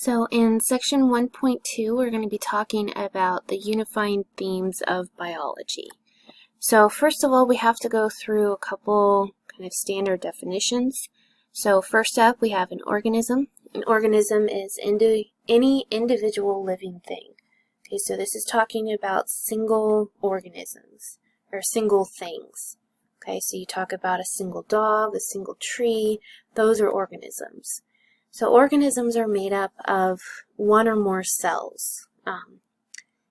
So in section 1.2, we're going to be talking about the unifying themes of biology. So first of all, we have to go through a couple kind of standard definitions. So first up, we have an organism. An organism is any individual living thing. Okay, so this is talking about single organisms or single things. Okay, so you talk about a single dog, a single tree, those are organisms. So organisms are made up of one or more cells.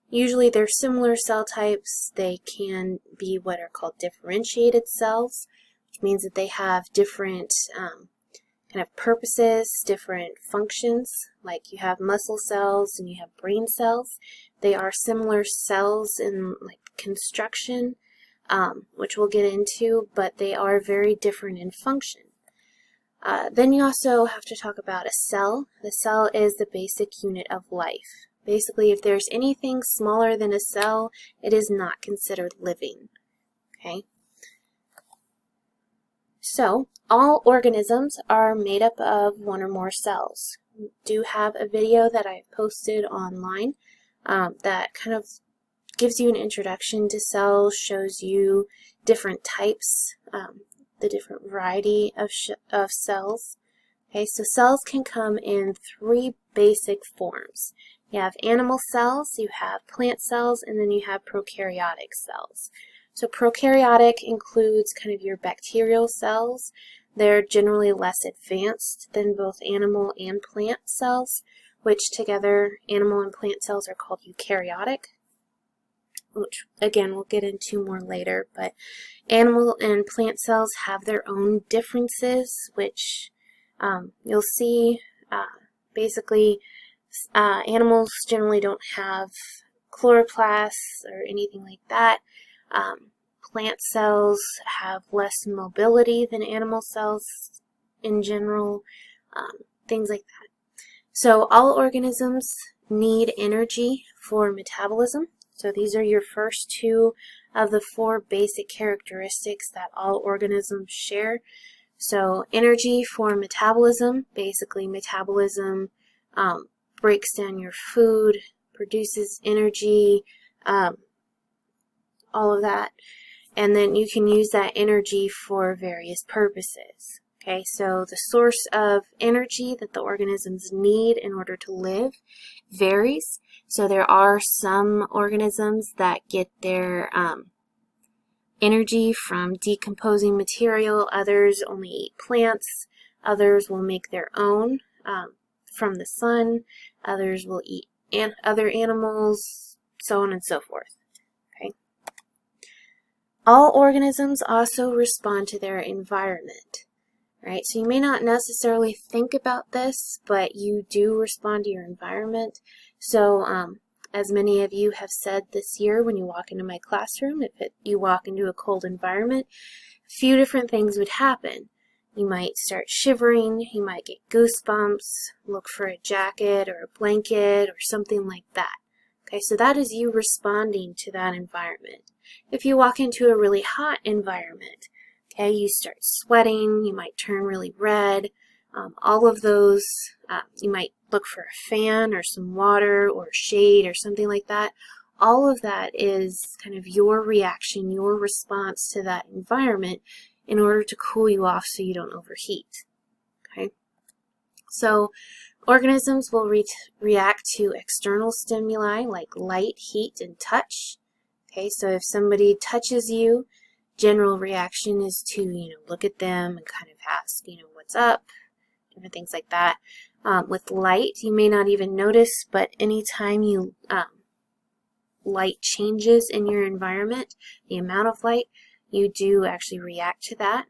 Usually they're similar cell types. They can be what are called differentiated cells, which means that they have different kind of purposes, different functions. Like you have muscle cells and you have brain cells. They are similar cells in like construction, which we'll get into, but they are very different in function. Then you also have to talk about a cell. The cell is the basic unit of life. Basically, if there's anything smaller than a cell, it is not considered living. Okay? So, all organisms are made up of one or more cells. We do have a video that I've posted online that kind of gives you an introduction to cells, shows you different types, the different variety of cells. Okay, so cells can come in three basic forms. You have animal cells, you have plant cells, and then you have prokaryotic cells. So prokaryotic includes kind of your bacterial cells. They're generally less advanced than both animal and plant cells, which together, animal and plant cells are called eukaryotic, which again we'll get into more later, but animal and plant cells have their own differences, which you'll see basically animals generally don't have chloroplasts or anything like that. Plant cells have less mobility than animal cells in general, things like that. So all organisms need energy for metabolism. So these are your first two of the four basic characteristics that all organisms share. So energy for metabolism, basically metabolism breaks down your food, produces energy, all of that. And then you can use that energy for various purposes. Okay, so the source of energy that the organisms need in order to live varies. So there are some organisms that get their energy from decomposing material. Others only eat plants. Others will make their own from the sun. Others will eat other animals, so on and so forth. Okay. All organisms also respond to their environment. Right, so you may not necessarily think about this, but you do respond to your environment. So, as many of you have said this year when you walk into my classroom, if you walk into a cold environment, a few different things would happen. You might start shivering, you might get goosebumps, look for a jacket or a blanket or something like that. Okay, so that is you responding to that environment. If you walk into a really hot environment, okay, you start sweating, you might turn really red, all of those, you might look for a fan or some water or shade or something like that. All of that is kind of your reaction, your response to that environment in order to cool you off so you don't overheat. Okay, so organisms will react to external stimuli like light, heat, and touch. Okay, so if somebody touches you, general reaction is to, look at them and kind of ask, what's up, different things like that. With light, you may not even notice, but anytime you light changes in your environment, the amount of light, you do actually react to that.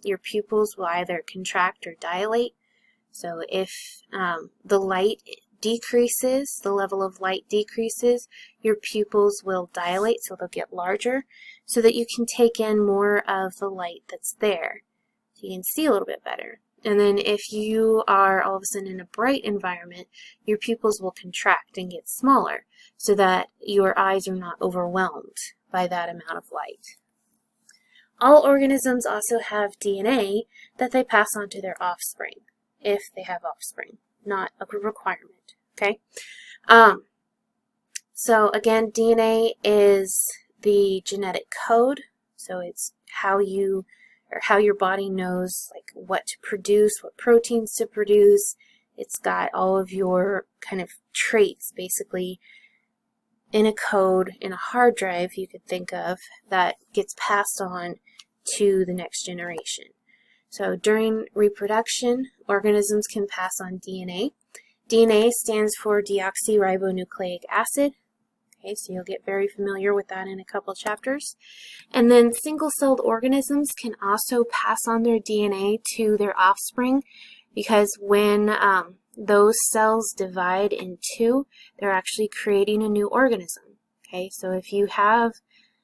Your pupils will either contract or dilate. So if the light decreases, the level of light decreases, your pupils will dilate, so they'll get larger, so that you can take in more of the light that's there. So you can see a little bit better. And then if you are all of a sudden in a bright environment, your pupils will contract and get smaller, so that your eyes are not overwhelmed by that amount of light. All organisms also have DNA that they pass on to their offspring, if they have offspring. not a requirement, okay? So again, DNA is the genetic code, so it's how your body knows like what to produce, what proteins to produce. It's got all of your kind of traits basically in a code, in a hard drive you could think of, that gets passed on to the next generation. So during reproduction, organisms can pass on DNA. DNA stands for deoxyribonucleic acid. Okay, so you'll get very familiar with that in a couple chapters. And then single-celled organisms can also pass on their DNA to their offspring, because when those cells divide in two, they're actually creating a new organism. Okay, so if you have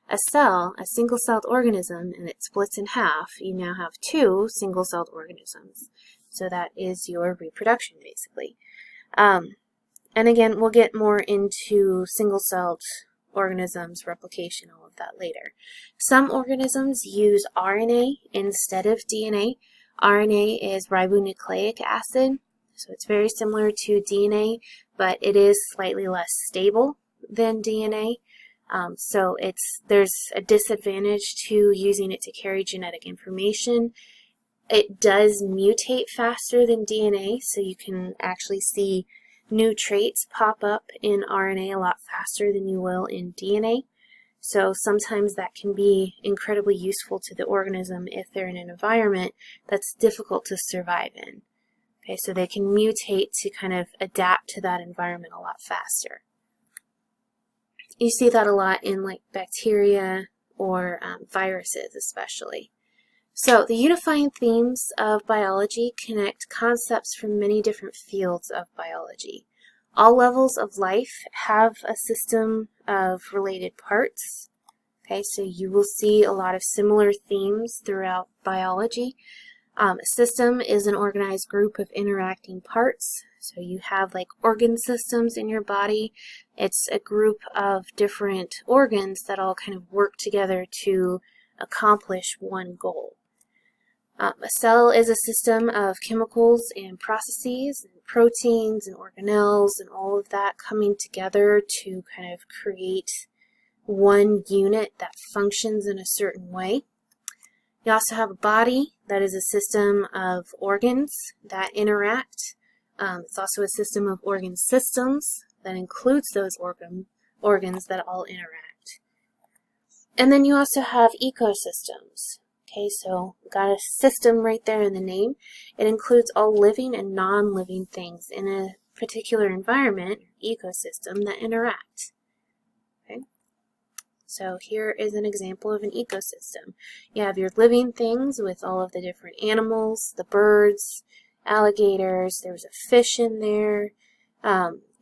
a cell, a single-celled organism, and it splits in half, you now have two single-celled organisms. So that is your reproduction, basically. And again, we'll get more into single-celled organisms, replication, all of that later. Some organisms use RNA instead of DNA. RNA is ribonucleic acid, so it's very similar to DNA, but it is slightly less stable than DNA. So there's a disadvantage to using it to carry genetic information. It does mutate faster than DNA, so you can actually see new traits pop up in RNA a lot faster than you will in DNA. So sometimes that can be incredibly useful to the organism if they're in an environment that's difficult to survive in. Okay, so they can mutate to kind of adapt to that environment a lot faster. You see that a lot in like bacteria or viruses especially. So the unifying themes of biology connect concepts from many different fields of biology. All levels of life have a system of related parts. Okay, so you will see a lot of similar themes throughout biology. A system is an organized group of interacting parts. So you have like organ systems in your body. It's a group of different organs that all kind of work together to accomplish one goal. A cell is a system of chemicals and processes and proteins and organelles and all of that coming together to kind of create one unit that functions in a certain way. You also have a body that is a system of organs that interact. It's also a system of organ systems that includes those organs that all interact. And then you also have ecosystems. Okay, so got a system right there in the name. It includes all living and non-living things in a particular environment, ecosystem, that interact. Okay, so here is an example of an ecosystem. You have your living things with all of the different animals, the birds, alligators, there's a fish in there.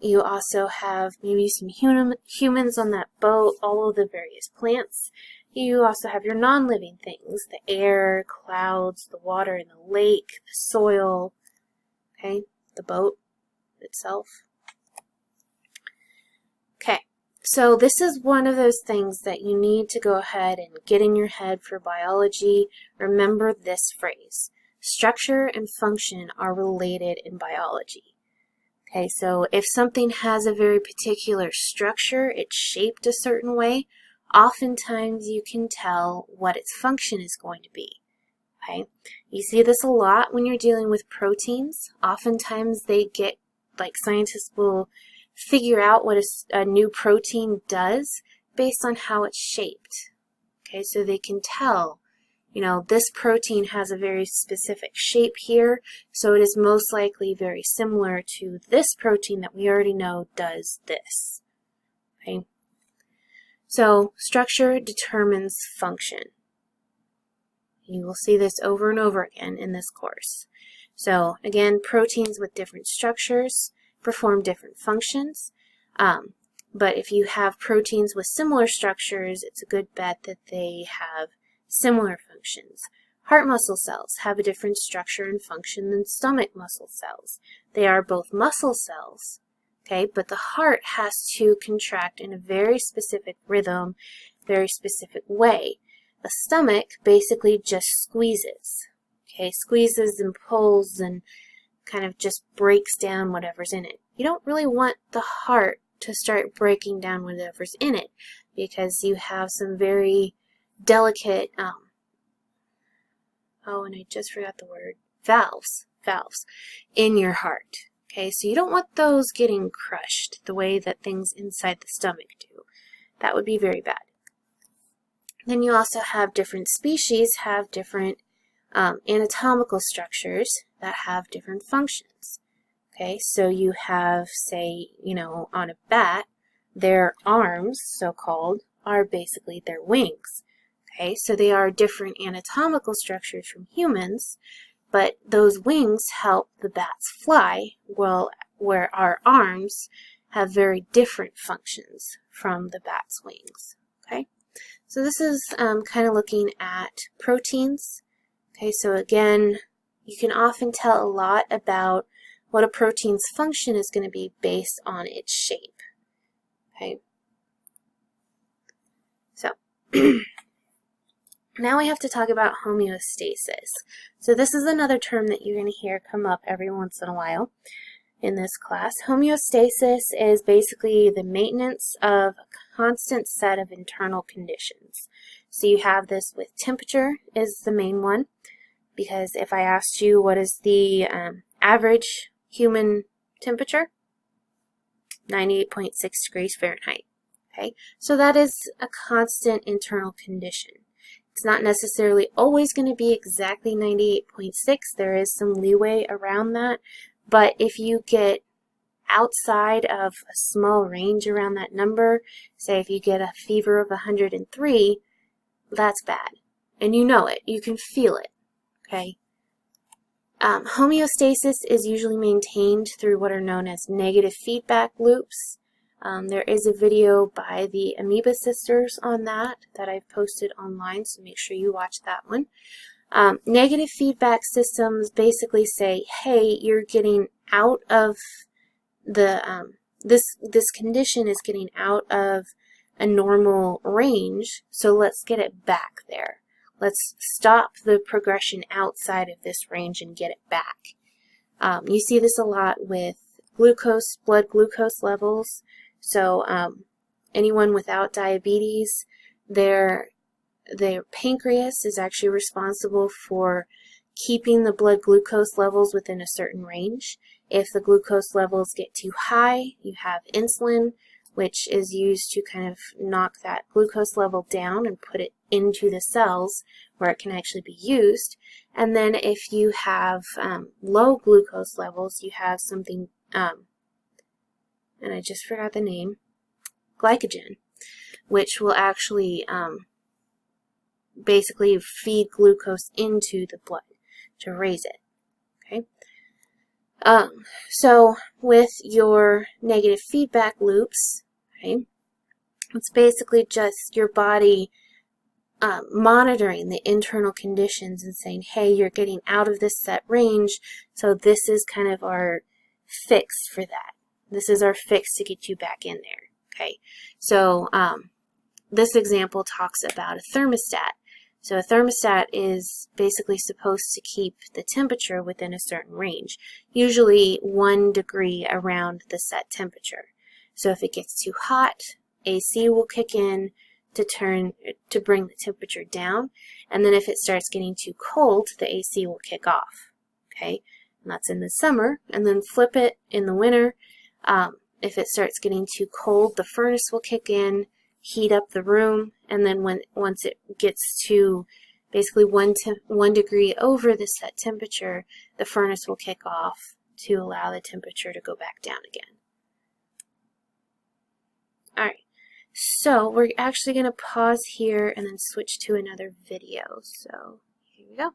You also have maybe some humans on that boat, all of the various plants. You also have your non-living things, the air, clouds, the water in the lake, the soil, okay, the boat itself. Okay, so this is one of those things that you need to go ahead and get in your head for biology. Remember this phrase: structure and function are related in biology. Okay, so if something has a very particular structure, it's shaped a certain way, oftentimes you can tell what its function is going to be. Okay, you see this a lot when you're dealing with proteins. Oftentimes they get, like scientists will figure out what a new protein does based on how it's shaped. Okay, so they can tell, you know, this protein has a very specific shape here, so it is most likely very similar to this protein that we already know does this. Okay. So structure determines function. You will see this over and over again in this course. So again, proteins with different structures perform different functions. But if you have proteins with similar structures, it's a good bet that they have similar functions. Heart muscle cells have a different structure and function than stomach muscle cells. They are both muscle cells. Okay, but the heart has to contract in a very specific rhythm, very specific way. The stomach basically just squeezes. Okay, squeezes and pulls and kind of just breaks down whatever's in it. You don't really want the heart to start breaking down whatever's in it, because you have some very delicate, oh, and I just forgot the word, valves in your heart. Okay, so you don't want those getting crushed the way that things inside the stomach do. That would be very bad. Then you also have different species have different anatomical structures that have different functions. Okay, so you have, say, on a bat, their arms, so-called, are basically their wings. Okay, so they are different anatomical structures from humans, but those wings help the bats fly, where our arms have very different functions from the bat's wings. Okay, so this is kind of looking at proteins. Okay, so again, you can often tell a lot about what a protein's function is going to be based on its shape. Okay, so now we have to talk about homeostasis. So this is another term that you're going to hear come up every once in a while in this class. Homeostasis is basically the maintenance of a constant set of internal conditions. So you have this with temperature is the main one, because if I asked you what is the average human temperature, 98.6 degrees Fahrenheit. Okay, so that is a constant internal condition. It's not necessarily always going to be exactly 98.6. There is some leeway around that, but if you get outside of a small range around that number, say if you get a fever of 103, that's bad. And you know it. You can feel it. Okay. Homeostasis is usually maintained through what are known as negative feedback loops. There is a video by the Amoeba Sisters on that I've posted online, so make sure you watch that one. Negative feedback systems basically say, hey, you're getting out of the, this condition is getting out of a normal range, so let's get it back there. Let's stop the progression outside of this range and get it back. You see this a lot with glucose, blood glucose levels. So anyone without diabetes, their pancreas is actually responsible for keeping the blood glucose levels within a certain range. If the glucose levels get too high, you have insulin, which is used to kind of knock that glucose level down and put it into the cells where it can actually be used. And then if you have low glucose levels, you have something, and I just forgot the name, glycogen, which will actually basically feed glucose into the blood to raise it. Okay. So with your negative feedback loops, okay, it's basically just your body monitoring the internal conditions and saying, hey, you're getting out of this set range, so this is kind of our fix for that. This is our fix to get you back in there. Okay, so this example talks about a thermostat. So a thermostat is basically supposed to keep the temperature within a certain range, usually 1 degree around the set temperature. So if it gets too hot, AC will kick in to bring the temperature down, and then if it starts getting too cold, the AC will kick off. Okay, and that's in the summer, and then flip it in the winter. If it starts getting too cold, the furnace will kick in, heat up the room, and then once it gets to basically 1 degree over the set temperature, the furnace will kick off to allow the temperature to go back down again. Alright, so we're actually going to pause here and then switch to another video. So here we go.